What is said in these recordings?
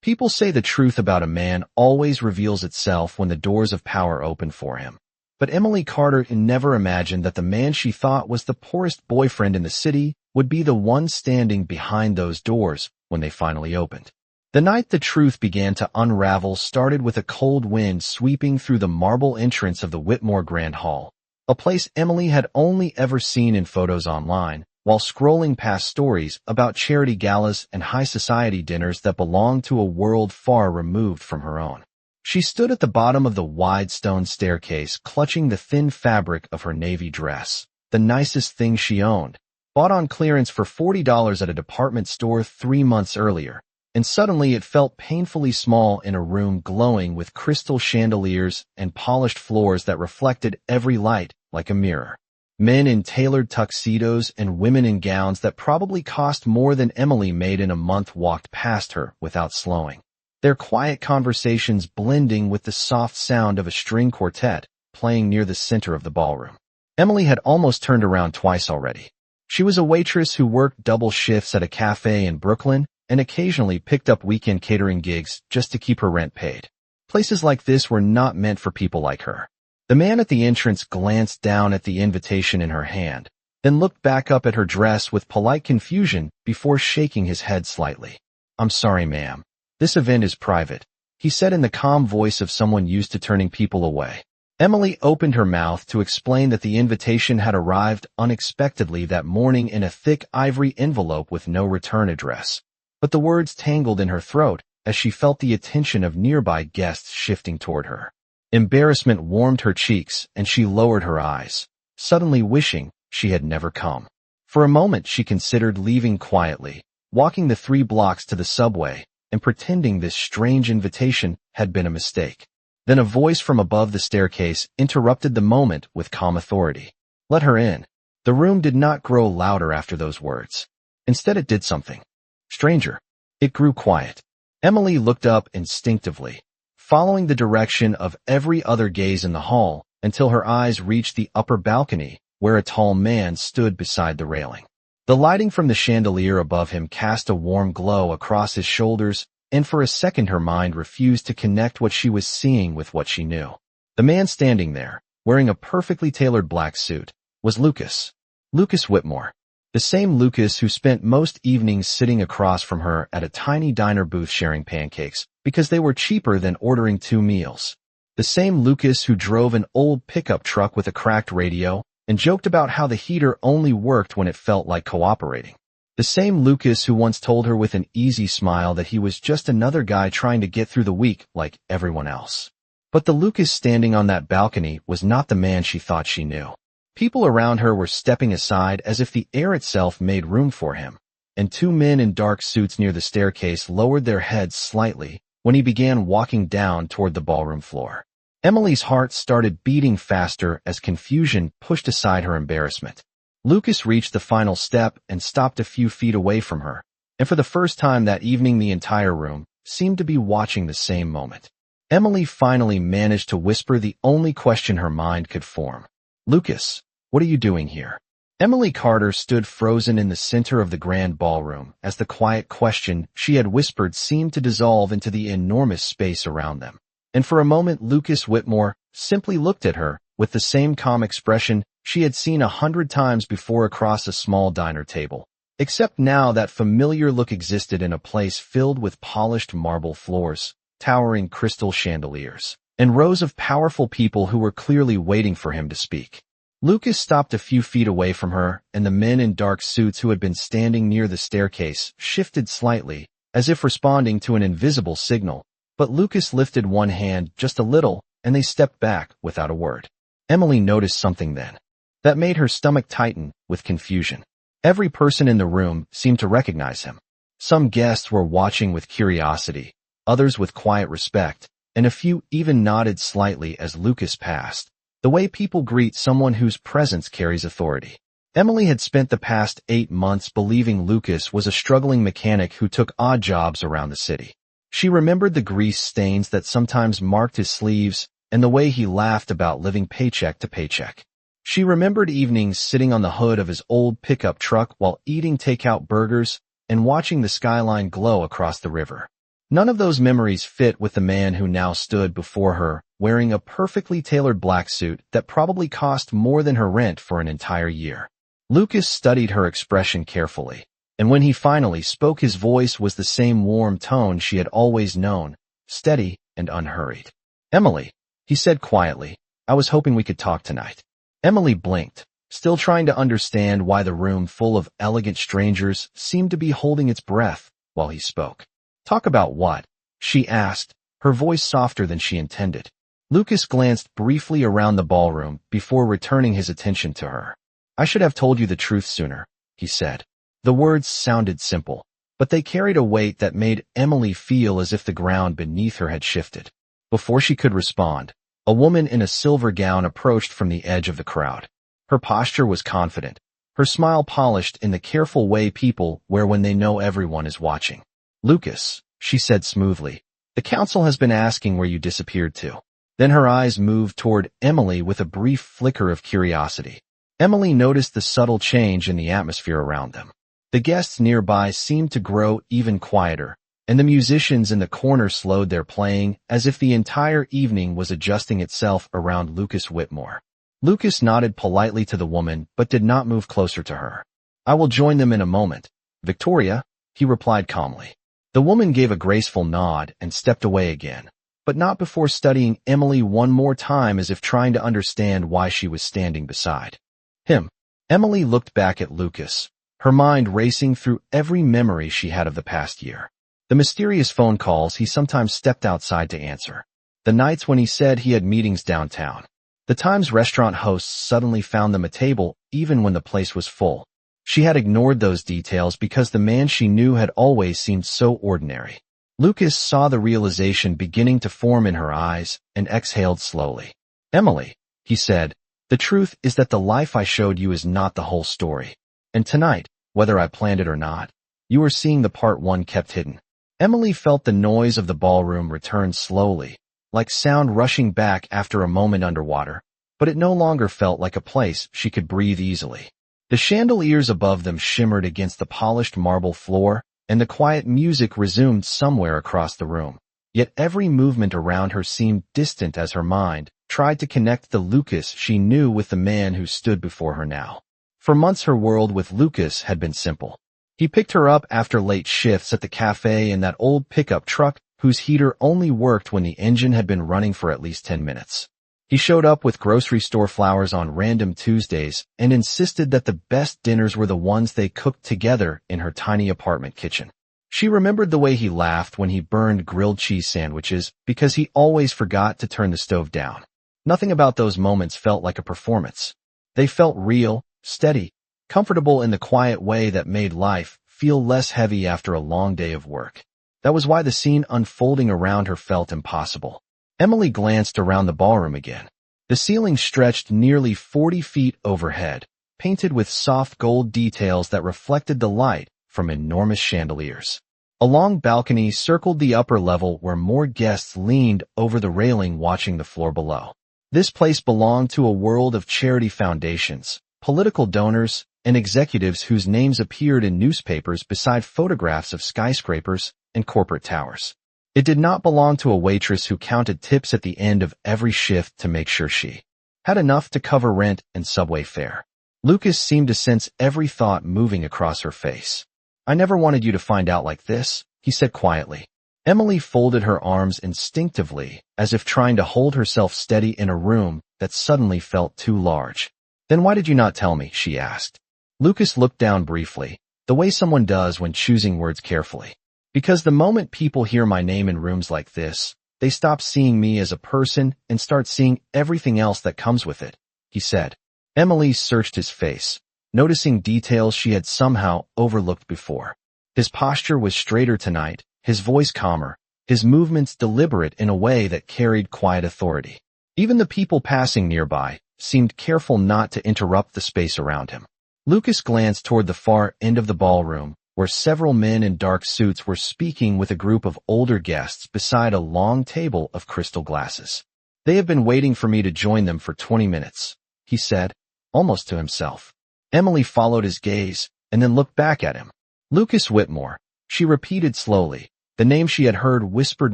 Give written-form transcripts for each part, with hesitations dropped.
People say the truth about a man always reveals itself when the doors of power open for him. But Emily Carter never imagined that the man she thought was the poorest boyfriend in the city would be the one standing behind those doors when they finally opened. The night the truth began to unravel started with a cold wind sweeping through the marble entrance of the Whitmore Grand Hall, a place Emily had only ever seen in photos online, while scrolling past stories about charity galas and high society dinners that belonged to a world far removed from her own. She stood at the bottom of the wide stone staircase, clutching the thin fabric of her navy dress, the nicest thing she owned, bought on clearance for $40 at a department store 3 months earlier, and suddenly it felt painfully small in a room glowing with crystal chandeliers and polished floors that reflected every light like a mirror. Men in tailored tuxedos and women in gowns that probably cost more than Emily made in a month walked past her without slowing, their quiet conversations blending with the soft sound of a string quartet playing near the center of the ballroom. Emily had almost turned around twice already. She was a waitress who worked double shifts at a cafe in Brooklyn and occasionally picked up weekend catering gigs just to keep her rent paid. Places like this were not meant for people like her. The man at the entrance glanced down at the invitation in her hand, then looked back up at her dress with polite confusion before shaking his head slightly. "I'm sorry, ma'am. This event is private," he said in the calm voice of someone used to turning people away. Emily opened her mouth to explain that the invitation had arrived unexpectedly that morning in a thick ivory envelope with no return address, but the words tangled in her throat as she felt the attention of nearby guests shifting toward her. Embarrassment warmed her cheeks and she lowered her eyes, suddenly wishing she had never come. For a moment she considered leaving quietly, walking the 3 blocks to the subway, and pretending this strange invitation had been a mistake. Then a voice from above the staircase interrupted the moment with calm authority. "Let her in." The room did not grow louder after those words. Instead it did something stranger. It grew quiet. Emily looked up instinctively, following the direction of every other gaze in the hall until her eyes reached the upper balcony where a tall man stood beside the railing. The lighting from the chandelier above him cast a warm glow across his shoulders, and for a second her mind refused to connect what she was seeing with what she knew. The man standing there, wearing a perfectly tailored black suit, was Lucas. Lucas Whitmore. The same Lucas who spent most evenings sitting across from her at a tiny diner booth sharing pancakes because they were cheaper than ordering 2 meals. The same Lucas who drove an old pickup truck with a cracked radio and joked about how the heater only worked when it felt like cooperating. The same Lucas who once told her with an easy smile that he was just another guy trying to get through the week like everyone else. But the Lucas standing on that balcony was not the man she thought she knew. People around her were stepping aside as if the air itself made room for him, and 2 men in dark suits near the staircase lowered their heads slightly when he began walking down toward the ballroom floor. Emily's heart started beating faster as confusion pushed aside her embarrassment. Lucas reached the final step and stopped a few feet away from her, and for the first time that evening the entire room seemed to be watching the same moment. Emily finally managed to whisper the only question her mind could form. "Lucas, what are you doing here?" Emily Carter stood frozen in the center of the grand ballroom as the quiet question she had whispered seemed to dissolve into the enormous space around them. And for a moment Lucas Whitmore simply looked at her with the same calm expression she had seen 100 times before across a small diner table. Except now that familiar look existed in a place filled with polished marble floors, towering crystal chandeliers, and rows of powerful people who were clearly waiting for him to speak. Lucas stopped a few feet away from her, and the men in dark suits who had been standing near the staircase shifted slightly, as if responding to an invisible signal, but Lucas lifted one hand just a little, and they stepped back without a word. Emily noticed something then that made her stomach tighten with confusion. Every person in the room seemed to recognize him. Some guests were watching with curiosity, others with quiet respect, and a few even nodded slightly as Lucas passed, the way people greet someone whose presence carries authority. Emily had spent the past 8 months believing Lucas was a struggling mechanic who took odd jobs around the city. She remembered the grease stains that sometimes marked his sleeves and the way he laughed about living paycheck to paycheck. She remembered evenings sitting on the hood of his old pickup truck while eating takeout burgers and watching the skyline glow across the river. None of those memories fit with the man who now stood before her, wearing a perfectly tailored black suit that probably cost more than her rent for an entire year. Lucas studied her expression carefully, and when he finally spoke, his voice was the same warm tone she had always known, steady and unhurried. "Emily," he said quietly, "I was hoping we could talk tonight." Emily blinked, still trying to understand why the room full of elegant strangers seemed to be holding its breath while he spoke. "Talk about what?" she asked, her voice softer than she intended. Lucas glanced briefly around the ballroom before returning his attention to her. "I should have told you the truth sooner," he said. The words sounded simple, but they carried a weight that made Emily feel as if the ground beneath her had shifted. Before she could respond, a woman in a silver gown approached from the edge of the crowd. Her posture was confident, her smile polished in the careful way people wear when they know everyone is watching. "Lucas," she said smoothly, "the council has been asking where you disappeared to." Then her eyes moved toward Emily with a brief flicker of curiosity. Emily noticed the subtle change in the atmosphere around them. The guests nearby seemed to grow even quieter, and the musicians in the corner slowed their playing as if the entire evening was adjusting itself around Lucas Whitmore. Lucas nodded politely to the woman but did not move closer to her. "I will join them in a moment, Victoria," he replied calmly. The woman gave a graceful nod and stepped away again, but not before studying Emily one more time as if trying to understand why she was standing beside him. Emily looked back at Lucas, her mind racing through every memory she had of the past year. The mysterious phone calls he sometimes stepped outside to answer. The nights when he said he had meetings downtown. The times restaurant hosts suddenly found them a table even when the place was full. She had ignored those details because the man she knew had always seemed so ordinary. Lucas saw the realization beginning to form in her eyes and exhaled slowly. "Emily," he said, "the truth is that the life I showed you is not the whole story. And tonight, whether I planned it or not, you are seeing the part one kept hidden." Emily felt the noise of the ballroom return slowly, like sound rushing back after a moment underwater, but it no longer felt like a place she could breathe easily. The chandeliers above them shimmered against the polished marble floor, and the quiet music resumed somewhere across the room. Yet every movement around her seemed distant as her mind tried to connect the Lucas she knew with the man who stood before her now. For months her world with Lucas had been simple. He picked her up after late shifts at the cafe in that old pickup truck whose heater only worked when the engine had been running for at least 10 minutes. He showed up with grocery store flowers on random Tuesdays and insisted that the best dinners were the ones they cooked together in her tiny apartment kitchen. She remembered the way he laughed when he burned grilled cheese sandwiches because he always forgot to turn the stove down. Nothing about those moments felt like a performance. They felt real, steady, comfortable in the quiet way that made life feel less heavy after a long day of work. That was why the scene unfolding around her felt impossible. Emily glanced around the ballroom again. The ceiling stretched nearly 40 feet overhead, painted with soft gold details that reflected the light from enormous chandeliers. A long balcony circled the upper level where more guests leaned over the railing watching the floor below. This place belonged to a world of charity foundations, political donors, and executives whose names appeared in newspapers beside photographs of skyscrapers and corporate towers. It did not belong to a waitress who counted tips at the end of every shift to make sure she had enough to cover rent and subway fare. Lucas seemed to sense every thought moving across her face. "I never wanted you to find out like this," he said quietly. Emily folded her arms instinctively, as if trying to hold herself steady in a room that suddenly felt too large. "Then why did you not tell me?" she asked. Lucas looked down briefly, the way someone does when choosing words carefully. "Because the moment people hear my name in rooms like this, they stop seeing me as a person and start seeing everything else that comes with it," he said. Emily searched his face, noticing details she had somehow overlooked before. His posture was straighter tonight, his voice calmer, his movements deliberate in a way that carried quiet authority. Even the people passing nearby seemed careful not to interrupt the space around him. Lucas glanced toward the far end of the ballroom, where several men in dark suits were speaking with a group of older guests beside a long table of crystal glasses. "They have been waiting for me to join them for 20 minutes, he said, almost to himself. Emily followed his gaze and then looked back at him. "Lucas Whitmore," she repeated slowly, the name she had heard whispered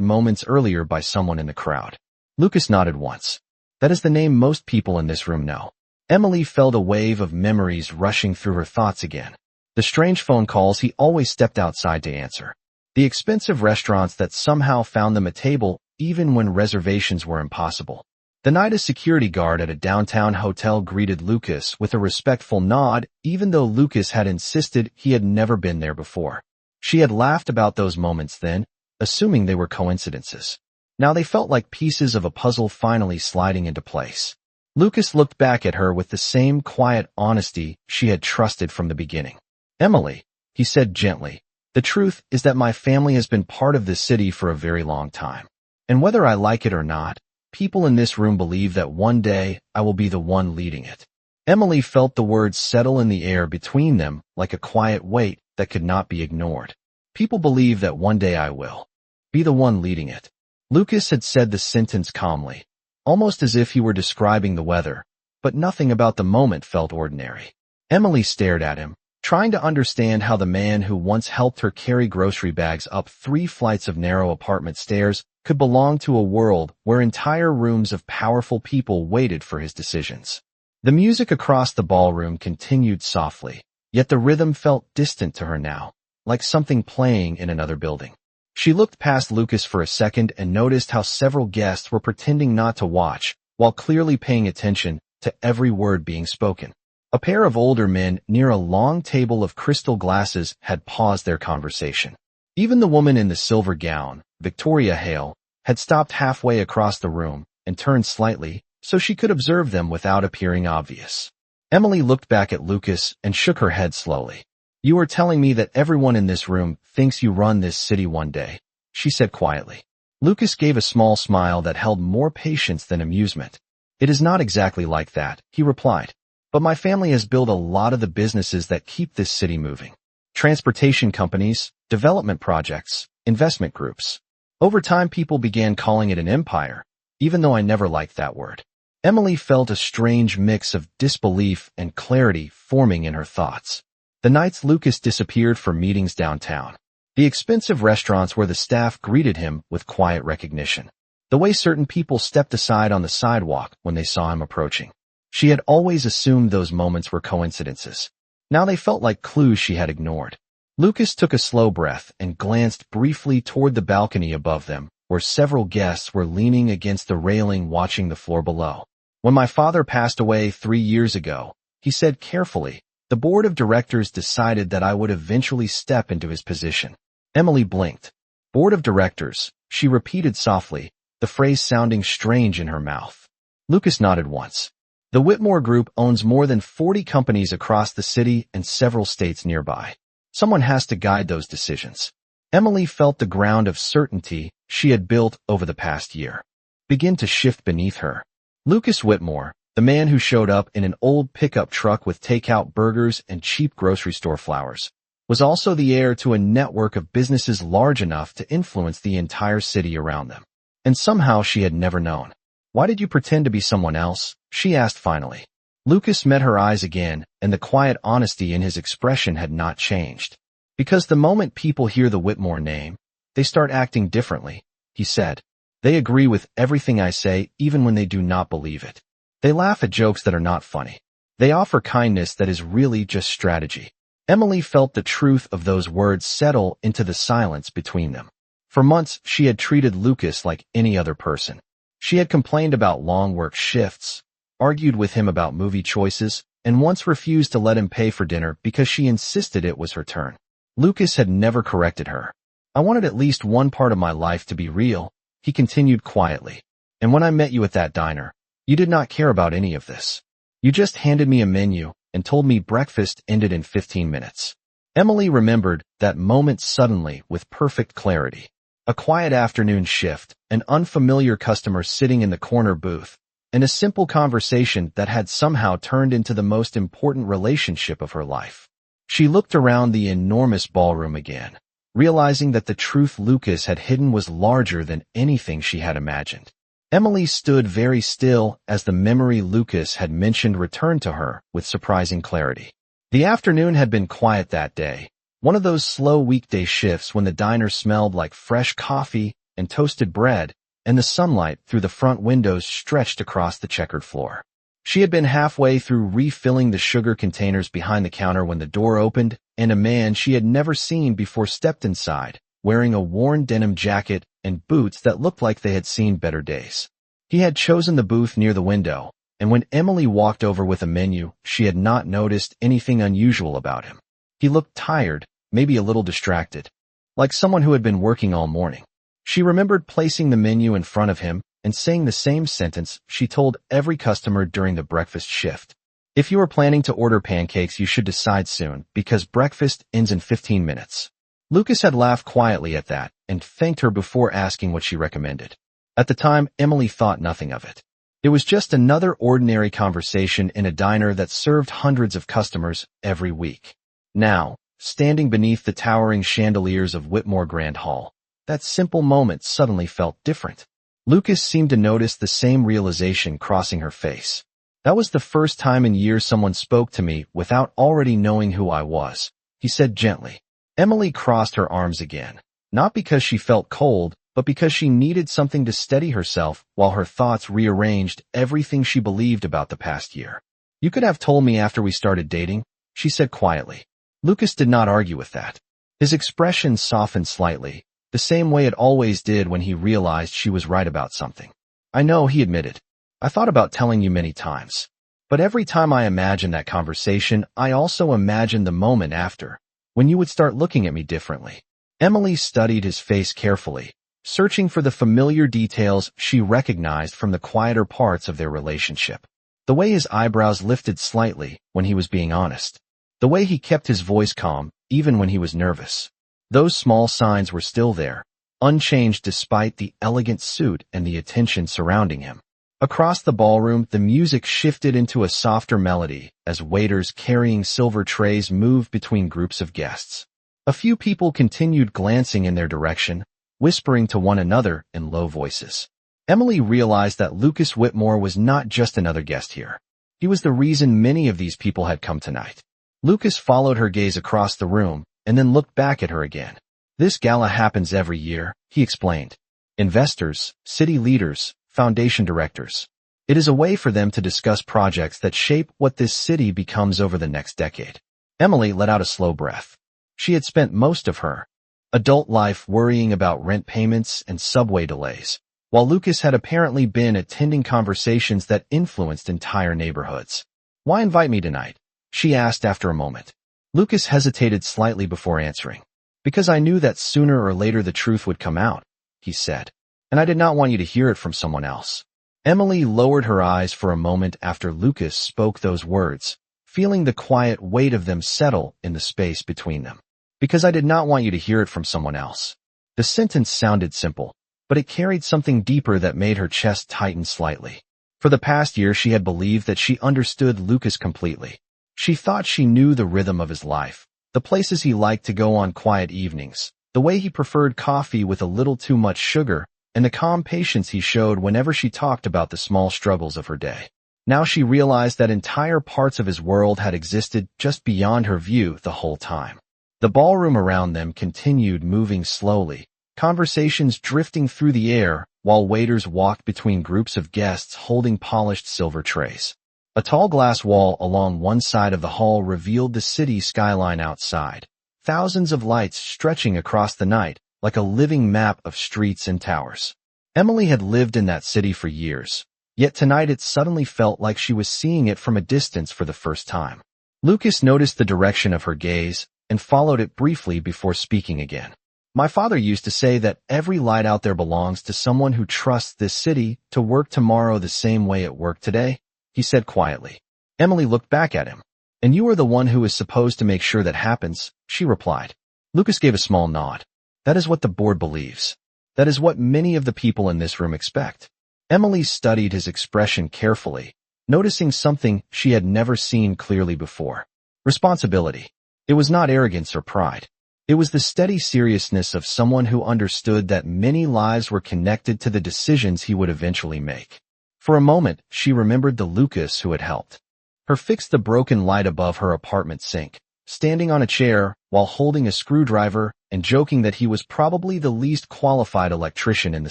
moments earlier by someone in the crowd. Lucas nodded once. That is the name most people in this room know. Emily felt a wave of memories rushing through her thoughts again. The strange phone calls he always stepped outside to answer. The expensive restaurants that somehow found them a table even when reservations were impossible. The night a security guard at a downtown hotel greeted Lucas with a respectful nod, even though Lucas had insisted he had never been there before. She had laughed about those moments then, assuming they were coincidences. Now they felt like pieces of a puzzle finally sliding into place. Lucas looked back at her with the same quiet honesty she had trusted from the beginning. "Emily," he said gently, "the truth is that my family has been part of this city for a very long time. And whether I like it or not, people in this room believe that one day I will be the one leading it." Emily felt the words settle in the air between them like a quiet weight that could not be ignored. "People believe that one day I will be the one leading it." Lucas had said the sentence calmly, almost as if he were describing the weather, but nothing about the moment felt ordinary. Emily stared at him, trying to understand how the man who once helped her carry grocery bags up 3 flights of narrow apartment stairs could belong to a world where entire rooms of powerful people waited for his decisions. The music across the ballroom continued softly, yet the rhythm felt distant to her now, like something playing in another building. She looked past Lucas for a second and noticed how several guests were pretending not to watch, while clearly paying attention to every word being spoken. A pair of older men near a long table of crystal glasses had paused their conversation. Even the woman in the silver gown, Victoria Hale, had stopped halfway across the room and turned slightly so she could observe them without appearing obvious. Emily looked back at Lucas and shook her head slowly. "You are telling me that everyone in this room thinks you run this city one day," she said quietly. Lucas gave a small smile that held more patience than amusement. "It is not exactly like that," he replied. "But my family has built a lot of the businesses that keep this city moving. Transportation companies, development projects, investment groups. Over time, people began calling it an empire, even though I never liked that word." Emily felt a strange mix of disbelief and clarity forming in her thoughts. The nights Lucas disappeared for meetings downtown. The expensive restaurants where the staff greeted him with quiet recognition. The way certain people stepped aside on the sidewalk when they saw him approaching. She had always assumed those moments were coincidences. Now they felt like clues she had ignored. Lucas took a slow breath and glanced briefly toward the balcony above them, where several guests were leaning against the railing watching the floor below. "When my father passed away 3 years ago," he said carefully, "the board of directors decided that I would eventually step into his position." Emily blinked. "Board of directors," she repeated softly, the phrase sounding strange in her mouth. Lucas nodded once. "The Whitmore Group owns more than 40 companies across the city and several states nearby. Someone has to guide those decisions." Emily felt the ground of certainty she had built over the past year begin to shift beneath her. Lucas Whitmore, the man who showed up in an old pickup truck with takeout burgers and cheap grocery store flowers, was also the heir to a network of businesses large enough to influence the entire city around them. And somehow she had never known. "Why did you pretend to be someone else?" she asked finally. Lucas met her eyes again, and the quiet honesty in his expression had not changed. "Because the moment people hear the Whitmore name, they start acting differently," he said. "They agree with everything I say, even when they do not believe it. They laugh at jokes that are not funny. They offer kindness that is really just strategy." Emily felt the truth of those words settle into the silence between them. For months, she had treated Lucas like any other person. She had complained about long work shifts, argued with him about movie choices, and once refused to let him pay for dinner because she insisted it was her turn. Lucas had never corrected her. "I wanted at least one part of my life to be real," he continued quietly. "And when I met you at that diner, you did not care about any of this. You just handed me a menu and told me breakfast ended in 15 minutes. Emily remembered that moment suddenly with perfect clarity. A quiet afternoon shift, an unfamiliar customer sitting in the corner booth, and a simple conversation that had somehow turned into the most important relationship of her life. She looked around the enormous ballroom again, realizing that the truth Lucas had hidden was larger than anything she had imagined. Emily stood very still as the memory Lucas had mentioned returned to her with surprising clarity. The afternoon had been quiet that day. One of those slow weekday shifts when the diner smelled like fresh coffee and toasted bread, and the sunlight through the front windows stretched across the checkered floor. She had been halfway through refilling the sugar containers behind the counter when the door opened, and a man she had never seen before stepped inside, wearing a worn denim jacket and boots that looked like they had seen better days. He had chosen the booth near the window, and when Emily walked over with a menu, she had not noticed anything unusual about him. He looked tired, maybe a little distracted, like someone who had been working all morning. She remembered placing the menu in front of him and saying the same sentence she told every customer during the breakfast shift. If you are planning to order pancakes, you should decide soon, because breakfast ends in 15 minutes. Lucas had laughed quietly at that and thanked her before asking what she recommended. At the time, Emily thought nothing of it. It was just another ordinary conversation in a diner that served hundreds of customers every week. Now, standing beneath the towering chandeliers of Whitmore Grand Hall, that simple moment suddenly felt different. Lucas seemed to notice the same realization crossing her face. That was the first time in years someone spoke to me without already knowing who I was, he said gently. Emily crossed her arms again, not because she felt cold, but because she needed something to steady herself while her thoughts rearranged everything she believed about the past year. You could have told me after we started dating, she said quietly. Lucas did not argue with that. His expression softened slightly, the same way it always did when he realized she was right about something. I know, he admitted. I thought about telling you many times. But every time I imagine that conversation, I also imagine the moment after, when you would start looking at me differently. Emily studied his face carefully, searching for the familiar details she recognized from the quieter parts of their relationship. The way his eyebrows lifted slightly when he was being honest. The way he kept his voice calm, even when he was nervous. Those small signs were still there, unchanged despite the elegant suit and the attention surrounding him. Across the ballroom, the music shifted into a softer melody as waiters carrying silver trays moved between groups of guests. A few people continued glancing in their direction, whispering to one another in low voices. Emily realized that Lucas Whitmore was not just another guest here. He was the reason many of these people had come tonight. Lucas followed her gaze across the room and then looked back at her again. This gala happens every year, he explained. Investors, city leaders, foundation directors. It is a way for them to discuss projects that shape what this city becomes over the next decade. Emily let out a slow breath. She had spent most of her adult life worrying about rent payments and subway delays, while Lucas had apparently been attending conversations that influenced entire neighborhoods. Why invite me tonight? She asked after a moment. Lucas hesitated slightly before answering. Because I knew that sooner or later the truth would come out, he said. And I did not want you to hear it from someone else. Emily lowered her eyes for a moment after Lucas spoke those words, feeling the quiet weight of them settle in the space between them. Because I did not want you to hear it from someone else. The sentence sounded simple, but it carried something deeper that made her chest tighten slightly. For the past year she had believed that she understood Lucas completely. She thought she knew the rhythm of his life, the places he liked to go on quiet evenings, the way he preferred coffee with a little too much sugar, and the calm patience he showed whenever she talked about the small struggles of her day. Now she realized that entire parts of his world had existed just beyond her view the whole time. The ballroom around them continued moving slowly, conversations drifting through the air while waiters walked between groups of guests holding polished silver trays. A tall glass wall along one side of the hall revealed the city skyline outside, thousands of lights stretching across the night like a living map of streets and towers. Emily had lived in that city for years, yet tonight it suddenly felt like she was seeing it from a distance for the first time. Lucas noticed the direction of her gaze and followed it briefly before speaking again. My father used to say that every light out there belongs to someone who trusts this city to work tomorrow the same way it worked today, he said quietly. Emily looked back at him. And you are the one who is supposed to make sure that happens, she replied. Lucas gave a small nod. That is what the board believes. That is what many of the people in this room expect. Emily studied his expression carefully, noticing something she had never seen clearly before. Responsibility. It was not arrogance or pride. It was the steady seriousness of someone who understood that many lives were connected to the decisions he would eventually make. For a moment, she remembered the Lucas who had helped her fix the broken light above her apartment sink, standing on a chair while holding a screwdriver and joking that he was probably the least qualified electrician in the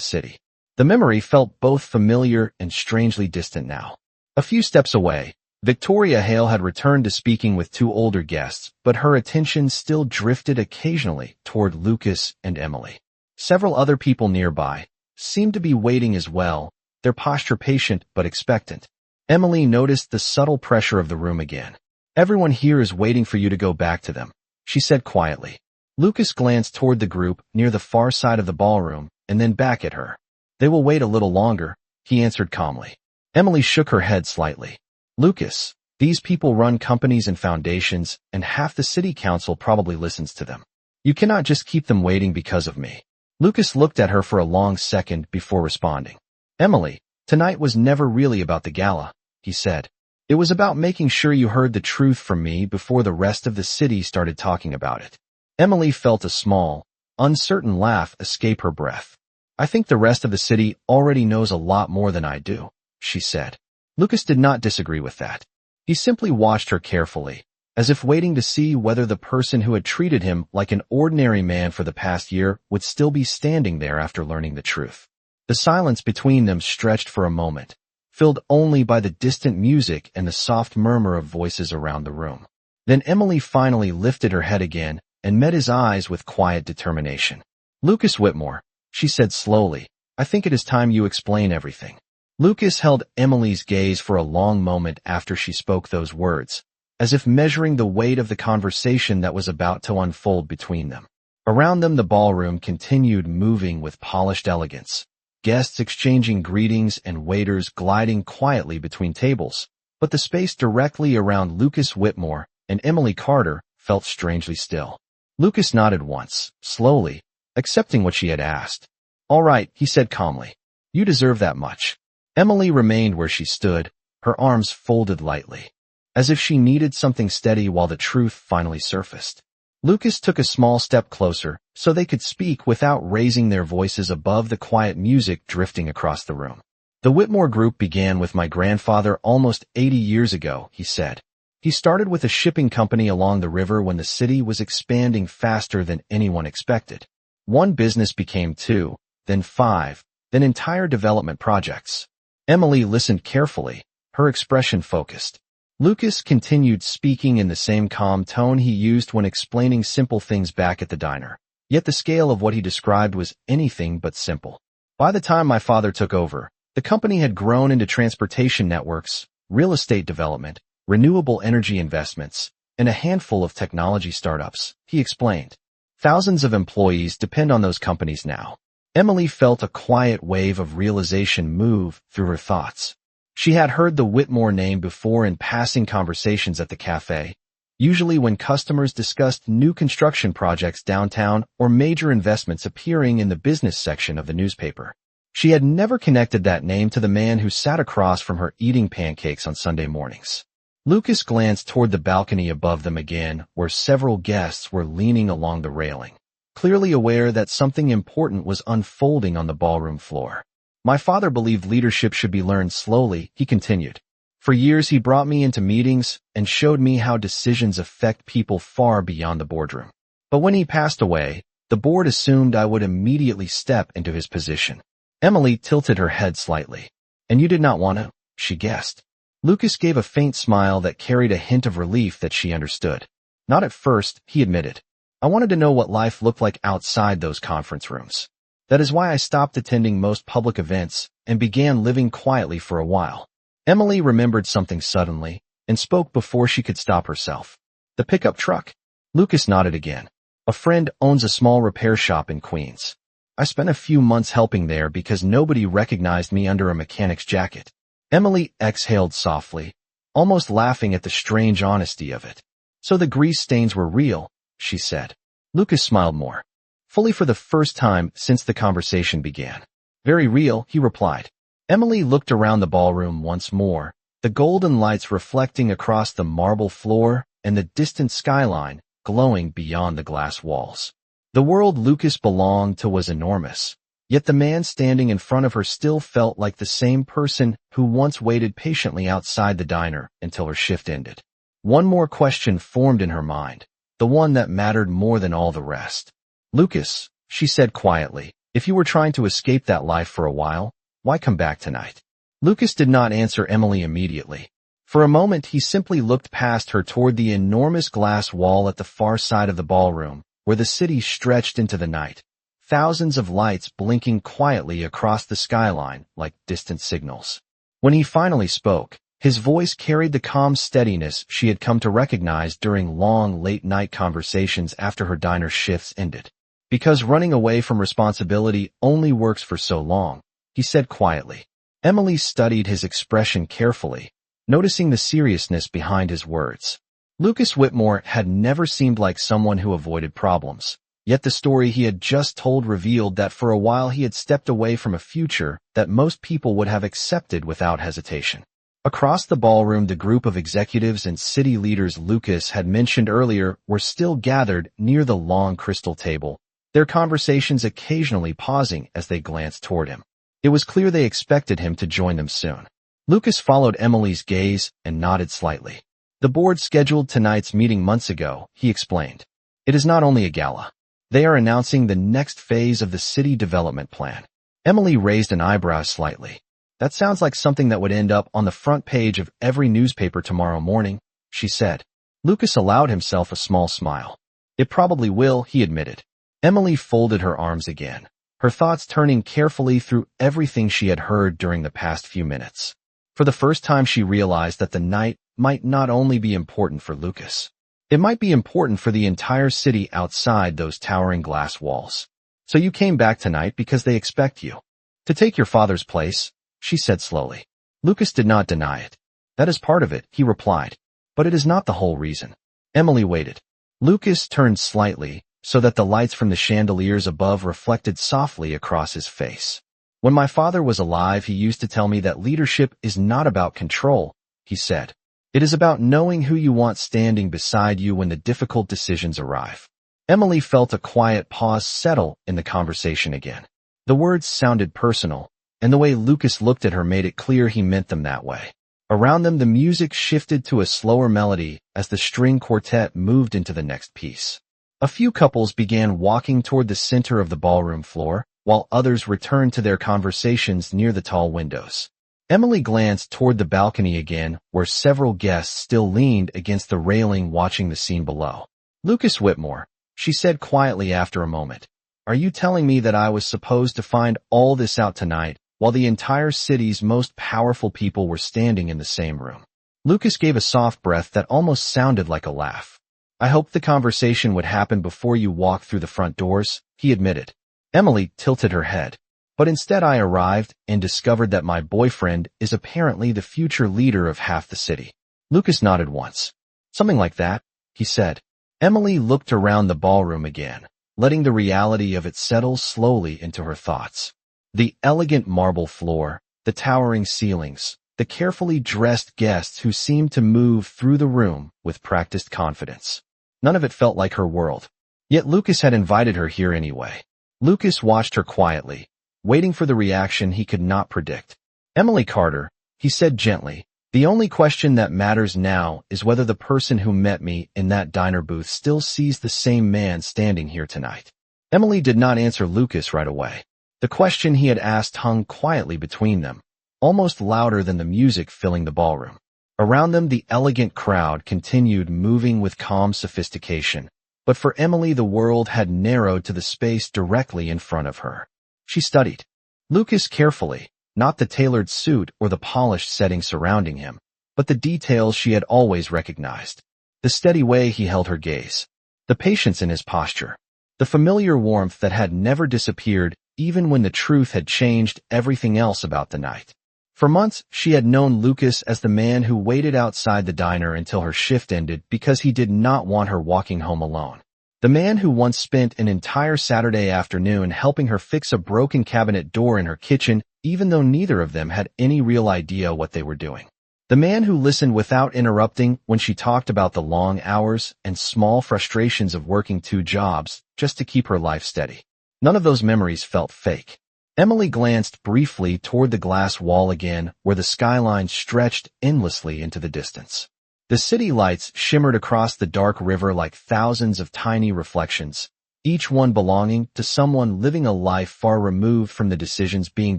city. The memory felt both familiar and strangely distant now. A few steps away, Victoria Hale had returned to speaking with two older guests, but her attention still drifted occasionally toward Lucas and Emily. Several other people nearby seemed to be waiting as well, their posture patient but expectant. Emily noticed the subtle pressure of the room again. "Everyone here is waiting for you to go back to them," she said quietly. Lucas glanced toward the group near the far side of the ballroom and then back at her. "They will wait a little longer," he answered calmly. Emily shook her head slightly. "Lucas, these people run companies and foundations, and half the city council probably listens to them. You cannot just keep them waiting because of me." Lucas looked at her for a long second before responding. "Emily, tonight was never really about the gala," he said. "It was about making sure you heard the truth from me before the rest of the city started talking about it." Emily felt a small, uncertain laugh escape her breath. "I think the rest of the city already knows a lot more than I do," she said. Lucas did not disagree with that. He simply watched her carefully, as if waiting to see whether the person who had treated him like an ordinary man for the past year would still be standing there after learning the truth. The silence between them stretched for a moment, filled only by the distant music and the soft murmur of voices around the room. Then Emily finally lifted her head again and met his eyes with quiet determination. "Lucas Whitmore," she said slowly, "I think it is time you explain everything." Lucas held Emily's gaze for a long moment after she spoke those words, as if measuring the weight of the conversation that was about to unfold between them. Around them the ballroom continued moving with polished elegance, guests exchanging greetings and waiters gliding quietly between tables, but the space directly around Lucas Whitmore and Emily Carter felt strangely still. Lucas nodded once, slowly, accepting what she had asked. "All right," he said calmly. "You deserve that much." Emily remained where she stood, her arms folded lightly, as if she needed something steady while the truth finally surfaced. Lucas took a small step closer so they could speak without raising their voices above the quiet music drifting across the room. "The Whitmore Group began with my grandfather almost 80 years ago," he said. "He started with a shipping company along the river when the city was expanding faster than anyone expected. One business became two, then five, then entire development projects." Emily listened carefully, her expression focused. Lucas continued speaking in the same calm tone he used when explaining simple things back at the diner. Yet the scale of what he described was anything but simple. "By the time my father took over, the company had grown into transportation networks, real estate development, renewable energy investments, and a handful of technology startups," he explained. "Thousands of employees depend on those companies now." Emily felt a quiet wave of realization move through her thoughts. She had heard the Whitmore name before in passing conversations at the cafe, usually when customers discussed new construction projects downtown or major investments appearing in the business section of the newspaper. She had never connected that name to the man who sat across from her eating pancakes on Sunday mornings. Lucas glanced toward the balcony above them again, where several guests were leaning along the railing, clearly aware that something important was unfolding on the ballroom floor. "My father believed leadership should be learned slowly," he continued. "For years he brought me into meetings and showed me how decisions affect people far beyond the boardroom. But when he passed away, the board assumed I would immediately step into his position." Emily tilted her head slightly. "And you did not want to?" she guessed. Lucas gave a faint smile that carried a hint of relief that she understood. "Not at first," he admitted. "I wanted to know what life looked like outside those conference rooms. That is why I stopped attending most public events and began living quietly for a while." Emily remembered something suddenly and spoke before she could stop herself. "The pickup truck?" Lucas nodded again. "A friend owns a small repair shop in Queens. I spent a few months helping there because nobody recognized me under a mechanic's jacket." Emily exhaled softly, almost laughing at the strange honesty of it. "So the grease stains were real," she said. Lucas smiled more, fully for the first time since the conversation began. "Very real," he replied. Emily looked around the ballroom once more, the golden lights reflecting across the marble floor and the distant skyline glowing beyond the glass walls. The world Lucas belonged to was enormous, yet the man standing in front of her still felt like the same person who once waited patiently outside the diner until her shift ended. One more question formed in her mind, the one that mattered more than all the rest. "Lucas," she said quietly, "if you were trying to escape that life for a while, why come back tonight?" Lucas did not answer Emily immediately. For a moment he simply looked past her toward the enormous glass wall at the far side of the ballroom, where the city stretched into the night, thousands of lights blinking quietly across the skyline like distant signals. When he finally spoke, his voice carried the calm steadiness she had come to recognize during long, late-night conversations after her diner shifts ended. "Because running away from responsibility only works for so long," he said quietly. Emily studied his expression carefully, noticing the seriousness behind his words. Lucas Whitmore had never seemed like someone who avoided problems, yet the story he had just told revealed that for a while he had stepped away from a future that most people would have accepted without hesitation. Across the ballroom, the group of executives and city leaders Lucas had mentioned earlier were still gathered near the long crystal table, their conversations occasionally pausing as they glanced toward him. It was clear they expected him to join them soon. Lucas followed Emily's gaze and nodded slightly. "The board scheduled tonight's meeting months ago," he explained. "It is not only a gala. They are announcing the next phase of the city development plan." Emily raised an eyebrow slightly. "That sounds like something that would end up on the front page of every newspaper tomorrow morning," she said. Lucas allowed himself a small smile. "It probably will," he admitted. Emily folded her arms again, her thoughts turning carefully through everything she had heard during the past few minutes. For the first time she realized that the night might not only be important for Lucas. It might be important for the entire city outside those towering glass walls. "So you came back tonight because they expect you to take your father's place," she said slowly. Lucas did not deny it. "That is part of it," he replied. "But it is not the whole reason." Emily waited. Lucas turned slightly, so that the lights from the chandeliers above reflected softly across his face. "When my father was alive, he used to tell me that leadership is not about control," he said. "It is about knowing who you want standing beside you when the difficult decisions arrive." Emily felt a quiet pause settle in the conversation again. The words sounded personal, and the way Lucas looked at her made it clear he meant them that way. Around them, the music shifted to a slower melody as the string quartet moved into the next piece. A few couples began walking toward the center of the ballroom floor, while others returned to their conversations near the tall windows. Emily glanced toward the balcony again, where several guests still leaned against the railing watching the scene below. "Lucas Whitmore," she said quietly after a moment, "are you telling me that I was supposed to find all this out tonight, while the entire city's most powerful people were standing in the same room?" Lucas gave a soft breath that almost sounded like a laugh. "I hoped the conversation would happen before you walked through the front doors," he admitted. Emily tilted her head. "But instead I arrived and discovered that my boyfriend is apparently the future leader of half the city." Lucas nodded once. "Something like that," he said. Emily looked around the ballroom again, letting the reality of it settle slowly into her thoughts. The elegant marble floor, the towering ceilings, the carefully dressed guests who seemed to move through the room with practiced confidence. None of it felt like her world. Yet Lucas had invited her here anyway. Lucas watched her quietly, waiting for the reaction he could not predict. "Emily Carter," he said gently, "the only question that matters now is whether the person who met me in that diner booth still sees the same man standing here tonight." Emily did not answer Lucas right away. The question he had asked hung quietly between them, almost louder than the music filling the ballroom. Around them, the elegant crowd continued moving with calm sophistication, but for Emily the world had narrowed to the space directly in front of her. She studied Lucas carefully, not the tailored suit or the polished setting surrounding him, but the details she had always recognized. The steady way he held her gaze, the patience in his posture, the familiar warmth that had never disappeared even when the truth had changed everything else about the night. For months, she had known Lucas as the man who waited outside the diner until her shift ended because he did not want her walking home alone. The man who once spent an entire Saturday afternoon helping her fix a broken cabinet door in her kitchen, even though neither of them had any real idea what they were doing. The man who listened without interrupting when she talked about the long hours and small frustrations of working two jobs just to keep her life steady. None of those memories felt fake. Emily glanced briefly toward the glass wall again, where the skyline stretched endlessly into the distance. The city lights shimmered across the dark river like thousands of tiny reflections, each one belonging to someone living a life far removed from the decisions being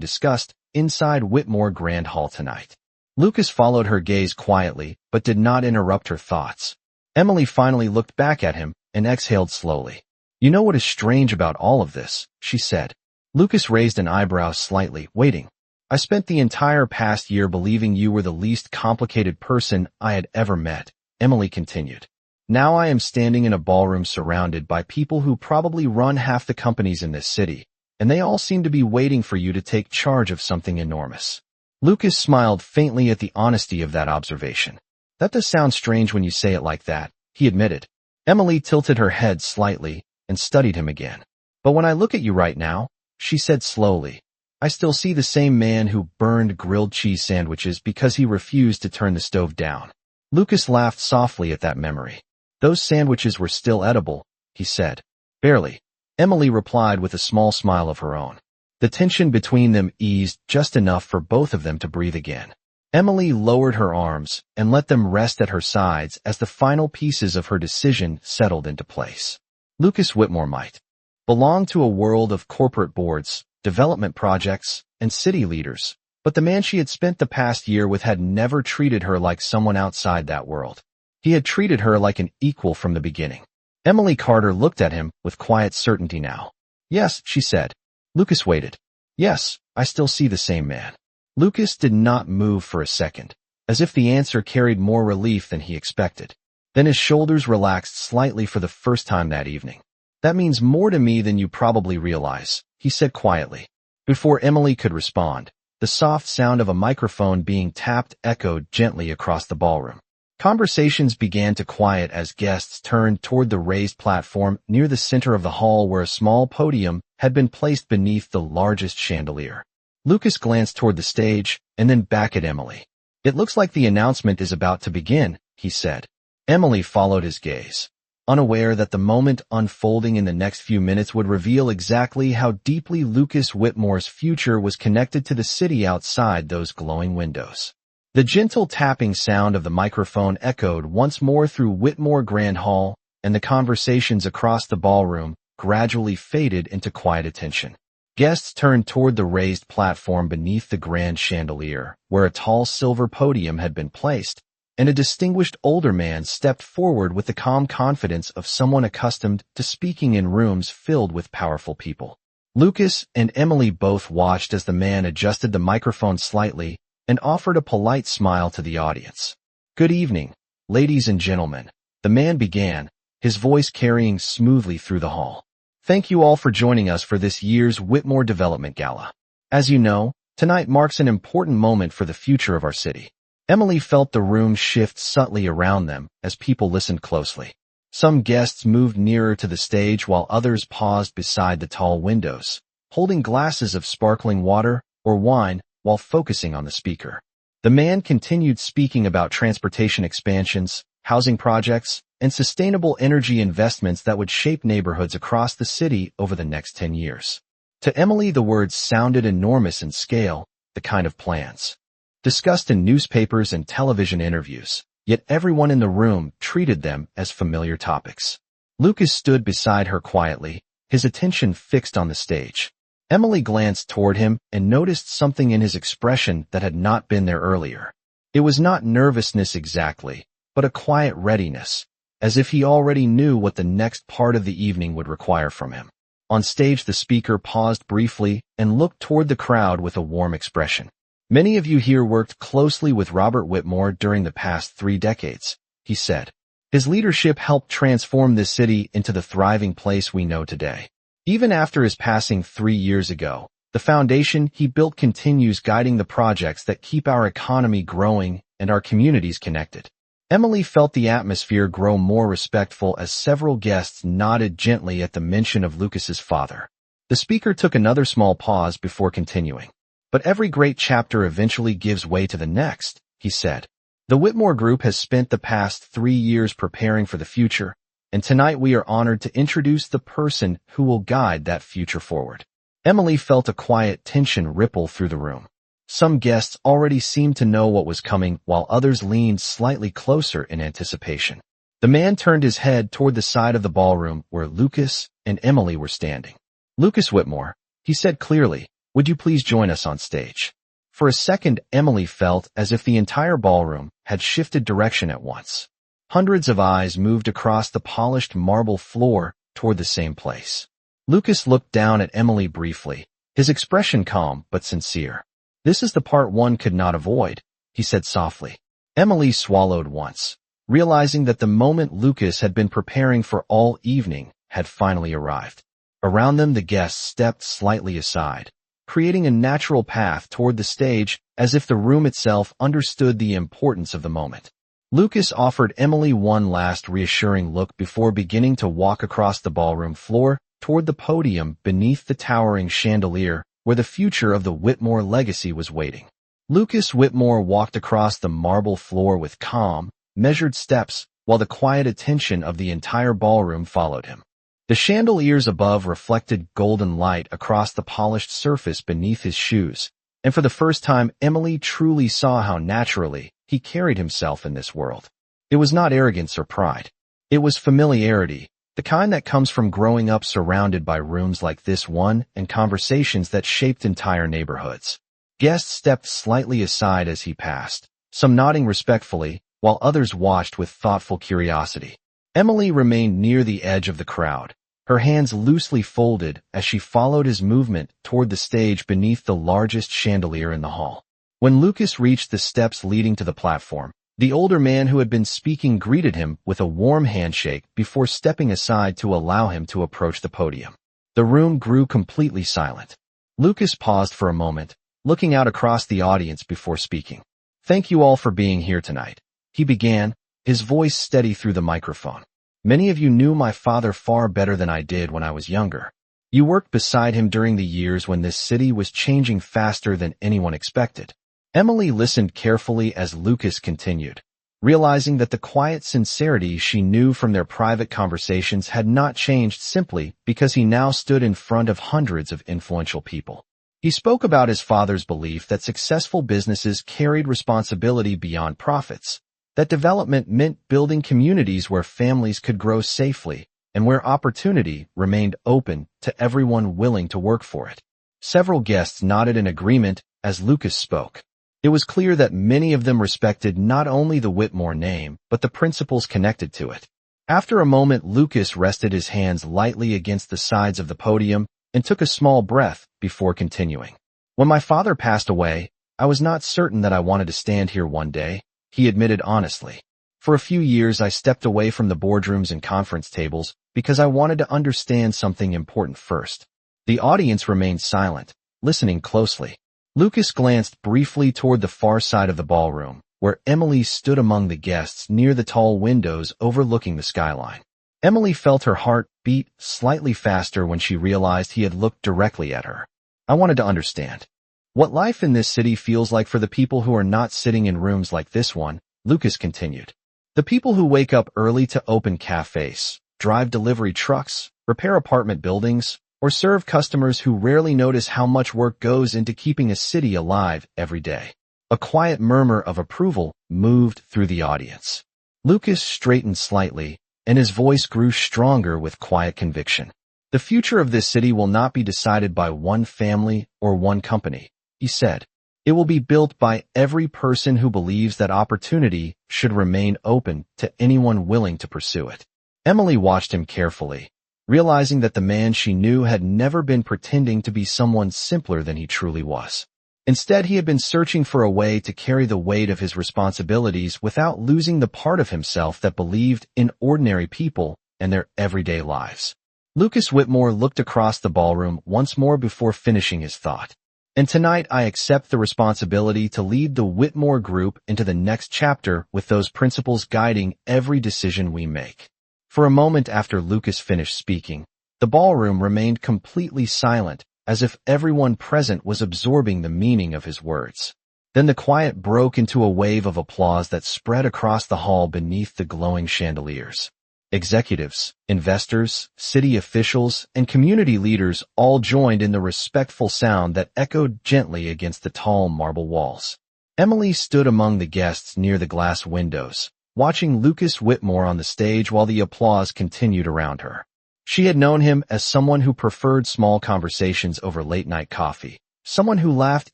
discussed inside Whitmore Grand Hall tonight. Lucas followed her gaze quietly, but did not interrupt her thoughts. Emily finally looked back at him and exhaled slowly. "You know what is strange about all of this?" she said. Lucas raised an eyebrow slightly, waiting. "I spent the entire past year believing you were the least complicated person I had ever met," Emily continued. "Now I am standing in a ballroom surrounded by people who probably run half the companies in this city, and they all seem to be waiting for you to take charge of something enormous." Lucas smiled faintly at the honesty of that observation. "That does sound strange when you say it like that," he admitted. Emily tilted her head slightly and studied him again. "But when I look at you right now," she said slowly, "I still see the same man who burned grilled cheese sandwiches because he refused to turn the stove down." Lucas laughed softly at that memory. "Those sandwiches were still edible," he said. "Barely," Emily replied with a small smile of her own. The tension between them eased just enough for both of them to breathe again. Emily lowered her arms and let them rest at her sides as the final pieces of her decision settled into place. Lucas Whitmore might belong to a world of corporate boards, development projects, and city leaders, but the man she had spent the past year with had never treated her like someone outside that world. He had treated her like an equal from the beginning. Emily Carter looked at him with quiet certainty now. "Yes," she said. Lucas waited. "Yes, I still see the same man." Lucas did not move for a second, as if the answer carried more relief than he expected. Then his shoulders relaxed slightly for the first time that evening. "That means more to me than you probably realize," he said quietly. Before Emily could respond, the soft sound of a microphone being tapped echoed gently across the ballroom. Conversations began to quiet as guests turned toward the raised platform near the center of the hall where a small podium had been placed beneath the largest chandelier. Lucas glanced toward the stage and then back at Emily. "It looks like the announcement is about to begin," he said. Emily followed his gaze, unaware that the moment unfolding in the next few minutes would reveal exactly how deeply Lucas Whitmore's future was connected to the city outside those glowing windows. The gentle tapping sound of the microphone echoed once more through Whitmore Grand Hall, and the conversations across the ballroom gradually faded into quiet attention. Guests turned toward the raised platform beneath the grand chandelier, where a tall silver podium had been placed, and a distinguished older man stepped forward with the calm confidence of someone accustomed to speaking in rooms filled with powerful people. Lucas and Emily both watched as the man adjusted the microphone slightly and offered a polite smile to the audience. "Good evening, ladies and gentlemen," the man began, his voice carrying smoothly through the hall. "Thank you all for joining us for this year's Whitmore Development Gala. As you know, tonight marks an important moment for the future of our city." Emily felt the room shift subtly around them as people listened closely. Some guests moved nearer to the stage while others paused beside the tall windows, holding glasses of sparkling water or wine while focusing on the speaker. The man continued speaking about transportation expansions, housing projects, and sustainable energy investments that would shape neighborhoods across the city over the next 10 years. To Emily, the words sounded enormous in scale, the kind of plans discussed in newspapers and television interviews, yet everyone in the room treated them as familiar topics. Lucas stood beside her quietly, his attention fixed on the stage. Emily glanced toward him and noticed something in his expression that had not been there earlier. It was not nervousness exactly, but a quiet readiness, as if he already knew what the next part of the evening would require from him. On stage, the speaker paused briefly and looked toward the crowd with a warm expression. "Many of you here worked closely with Robert Whitmore during the past 3 decades, he said. "His leadership helped transform this city into the thriving place we know today. Even after his passing 3 years ago, the foundation he built continues guiding the projects that keep our economy growing and our communities connected." Emily felt the atmosphere grow more respectful as several guests nodded gently at the mention of Lucas's father. The speaker took another small pause before continuing. "But every great chapter eventually gives way to the next," he said. "The Whitmore Group has spent the past 3 years preparing for the future, and tonight we are honored to introduce the person who will guide that future forward." Emily felt a quiet tension ripple through the room. Some guests already seemed to know what was coming, while others leaned slightly closer in anticipation. The man turned his head toward the side of the ballroom where Lucas and Emily were standing. "Lucas Whitmore," he said clearly, "would you please join us on stage?" For a second, Emily felt as if the entire ballroom had shifted direction at once. Hundreds of eyes moved across the polished marble floor toward the same place. Lucas looked down at Emily briefly, his expression calm but sincere. "This is the part one could not avoid," he said softly. Emily swallowed once, realizing that the moment Lucas had been preparing for all evening had finally arrived. Around them, the guests stepped slightly aside, creating a natural path toward the stage as if the room itself understood the importance of the moment. Lucas offered Emily one last reassuring look before beginning to walk across the ballroom floor toward the podium beneath the towering chandelier where the future of the Whitmore legacy was waiting. Lucas Whitmore walked across the marble floor with calm, measured steps, while the quiet attention of the entire ballroom followed him. The chandeliers above reflected golden light across the polished surface beneath his shoes, and for the first time Emily truly saw how naturally he carried himself in this world. It was not arrogance or pride. It was familiarity, the kind that comes from growing up surrounded by rooms like this one and conversations that shaped entire neighborhoods. Guests stepped slightly aside as he passed, some nodding respectfully, while others watched with thoughtful curiosity. Emily remained near the edge of the crowd, her hands loosely folded as she followed his movement toward the stage beneath the largest chandelier in the hall. When Lucas reached the steps leading to the platform, the older man who had been speaking greeted him with a warm handshake before stepping aside to allow him to approach the podium. The room grew completely silent. Lucas paused for a moment, looking out across the audience before speaking. "Thank you all for being here tonight," he began, his voice steady through the microphone. "Many of you knew my father far better than I did when I was younger. You worked beside him during the years when this city was changing faster than anyone expected." Emily listened carefully as Lucas continued, realizing that the quiet sincerity she knew from their private conversations had not changed simply because he now stood in front of hundreds of influential people. He spoke about his father's belief that successful businesses carried responsibility beyond profits, that development meant building communities where families could grow safely and where opportunity remained open to everyone willing to work for it. Several guests nodded in agreement as Lucas spoke. It was clear that many of them respected not only the Whitmore name, but the principles connected to it. After a moment, Lucas rested his hands lightly against the sides of the podium and took a small breath before continuing. "When my father passed away, I was not certain that I wanted to stand here one day," he admitted honestly. "For a few years I stepped away from the boardrooms and conference tables because I wanted to understand something important first." The audience remained silent, listening closely. Lucas glanced briefly toward the far side of the ballroom, where Emily stood among the guests near the tall windows overlooking the skyline. Emily felt her heart beat slightly faster when she realized he had looked directly at her. "I wanted to understand what life in this city feels like for the people who are not sitting in rooms like this one," Lucas continued. "The people who wake up early to open cafes, drive delivery trucks, repair apartment buildings, or serve customers who rarely notice how much work goes into keeping a city alive every day." A quiet murmur of approval moved through the audience. Lucas straightened slightly, and his voice grew stronger with quiet conviction. "The future of this city will not be decided by one family or one company," he said. "It will be built by every person who believes that opportunity should remain open to anyone willing to pursue it." Emily watched him carefully, realizing that the man she knew had never been pretending to be someone simpler than he truly was. Instead, he had been searching for a way to carry the weight of his responsibilities without losing the part of himself that believed in ordinary people and their everyday lives. Lucas Whitmore looked across the ballroom once more before finishing his thought. "And tonight I accept the responsibility to lead the Whitmore Group into the next chapter with those principles guiding every decision we make." For a moment after Lucas finished speaking, the ballroom remained completely silent, as if everyone present was absorbing the meaning of his words. Then the quiet broke into a wave of applause that spread across the hall beneath the glowing chandeliers. Executives, investors, city officials, and community leaders all joined in the respectful sound that echoed gently against the tall marble walls. Emily stood among the guests near the glass windows, watching Lucas Whitmore on the stage while the applause continued around her. She had known him as someone who preferred small conversations over late-night coffee, someone who laughed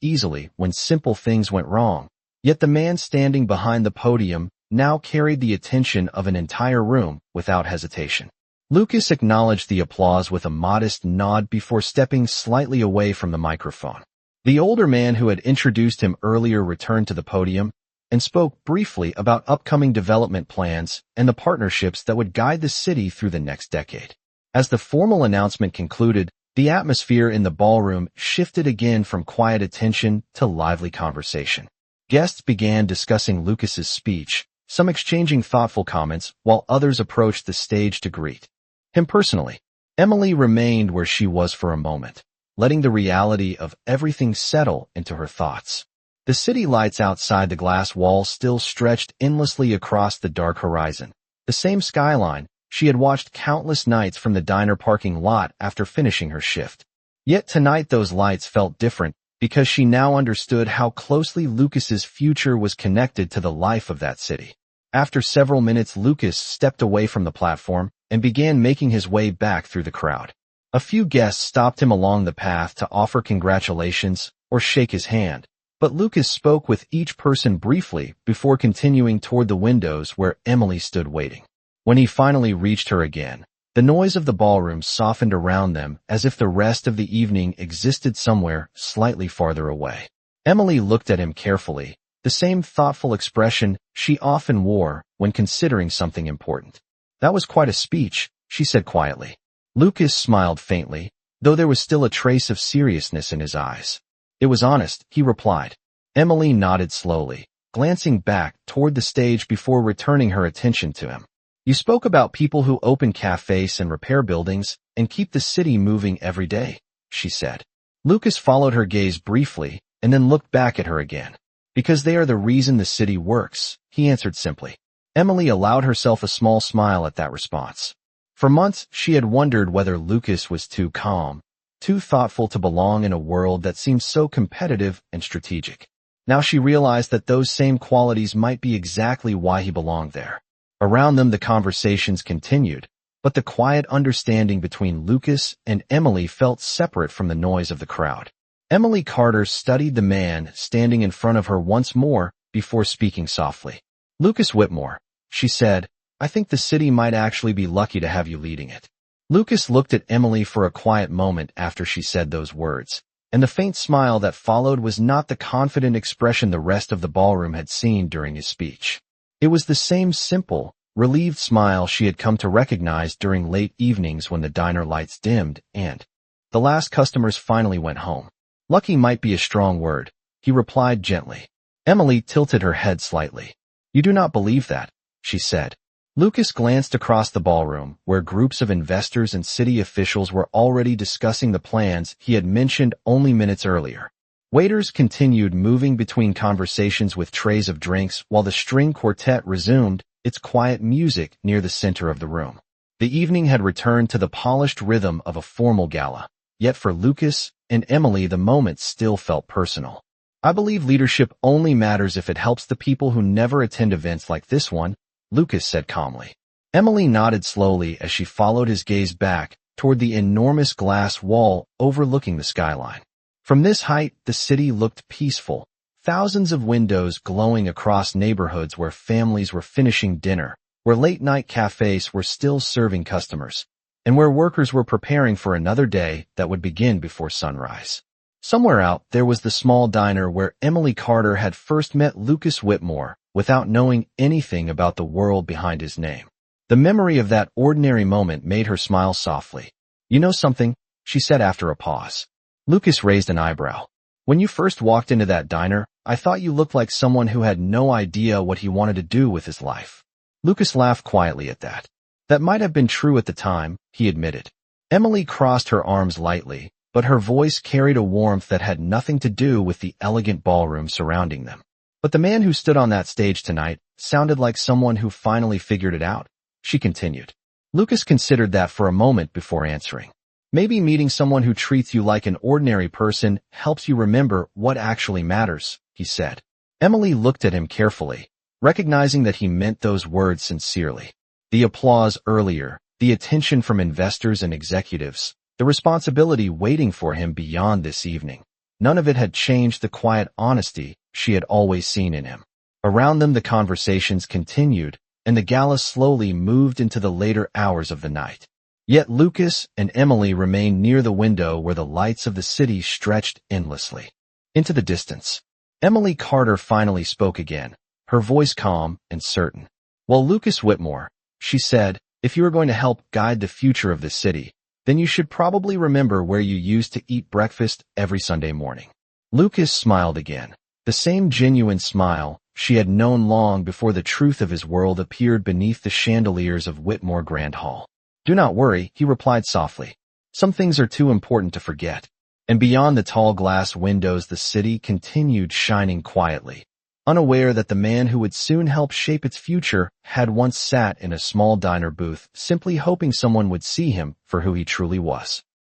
easily when simple things went wrong. Yet the man standing behind the podium now carried the attention of an entire room without hesitation. Lucas acknowledged the applause with a modest nod before stepping slightly away from the microphone. The older man who had introduced him earlier returned to the podium and spoke briefly about upcoming development plans and the partnerships that would guide the city through the next decade. As the formal announcement concluded, the atmosphere in the ballroom shifted again from quiet attention to lively conversation. Guests began discussing Lucas's speech, some exchanging thoughtful comments while others approached the stage to greet him personally. Emily remained where she was for a moment, letting the reality of everything settle into her thoughts. The city lights outside the glass wall still stretched endlessly across the dark horizon, the same skyline she had watched countless nights from the diner parking lot after finishing her shift. Yet tonight those lights felt different because she now understood how closely Lucas's future was connected to the life of that city. After several minutes, Lucas stepped away from the platform and began making his way back through the crowd. A few guests stopped him along the path to offer congratulations or shake his hand, but Lucas spoke with each person briefly before continuing toward the windows where Emily stood waiting. When he finally reached her again, the noise of the ballroom softened around them as if the rest of the evening existed somewhere slightly farther away. Emily looked at him carefully, the same thoughtful expression she often wore when considering something important. "That was quite a speech," she said quietly. Lucas smiled faintly, though there was still a trace of seriousness in his eyes. "It was honest," he replied. Emily nodded slowly, glancing back toward the stage before returning her attention to him. "You spoke about people who open cafes and repair buildings and keep the city moving every day," she said. Lucas followed her gaze briefly and then looked back at her again. "Because they are the reason the city works," he answered simply. Emily allowed herself a small smile at that response. For months, she had wondered whether Lucas was too calm, too thoughtful to belong in a world that seemed so competitive and strategic. Now she realized that those same qualities might be exactly why he belonged there. Around them, the conversations continued, but the quiet understanding between Lucas and Emily felt separate from the noise of the crowd. Emily Carter studied the man standing in front of her once more before speaking softly. "Lucas Whitmore," she said, "I think the city might actually be lucky to have you leading it." Lucas looked at Emily for a quiet moment after she said those words, and the faint smile that followed was not the confident expression the rest of the ballroom had seen during his speech. It was the same simple, relieved smile she had come to recognize during late evenings when the diner lights dimmed and the last customers finally went home. "Lucky might be a strong word," he replied gently. Emily tilted her head slightly. "You do not believe that," she said. Lucas glanced across the ballroom, where groups of investors and city officials were already discussing the plans he had mentioned only minutes earlier. Waiters continued moving between conversations with trays of drinks while the string quartet resumed its quiet music near the center of the room. The evening had returned to the polished rhythm of a formal gala, yet for Lucas and Emily the moment still felt personal. "I believe leadership only matters if it helps the people who never attend events like this one," Lucas said calmly. Emily nodded slowly as she followed his gaze back toward the enormous glass wall overlooking the skyline. From this height, the city looked peaceful, thousands of windows glowing across neighborhoods where families were finishing dinner, where late-night cafes were still serving customers, and where workers were preparing for another day that would begin before sunrise. Somewhere out there was the small diner where Emily Carter had first met Lucas Whitmore without knowing anything about the world behind his name. The memory of that ordinary moment made her smile softly. "You know something?" she said after a pause. Lucas raised an eyebrow. "When you first walked into that diner, I thought you looked like someone who had no idea what he wanted to do with his life." Lucas laughed quietly at that. "That might have been true at the time," he admitted. Emily crossed her arms lightly, but her voice carried a warmth that had nothing to do with the elegant ballroom surrounding them. "But the man who stood on that stage tonight sounded like someone who finally figured it out," she continued. Lucas considered that for a moment before answering. Maybe meeting someone who treats you like an ordinary person helps you remember what actually matters, he said. Emily looked at him carefully, recognizing that he meant those words sincerely. The applause earlier, the attention from investors and executives, the responsibility waiting for him beyond this evening. None of it had changed the quiet honesty she had always seen in him. Around them the conversations continued, and the gala slowly moved into the later hours of the night. Yet Lucas and Emily remained near the window where the lights of the city stretched endlessly. Into the distance, Emily Carter finally spoke again, her voice calm and certain. "Well, Lucas Whitmore," she said, "if you are going to help guide the future of this city, then you should probably remember where you used to eat breakfast every Sunday morning." Lucas smiled again, the same genuine smile she had known long before the truth of his world appeared beneath the chandeliers of Whitmore Grand Hall. "Do not worry," he replied softly. "Some things are too important to forget." And beyond the tall glass windows the city continued shining quietly, unaware that the man who would soon help shape its future had once sat in a small diner booth simply hoping someone would see him for who he truly was.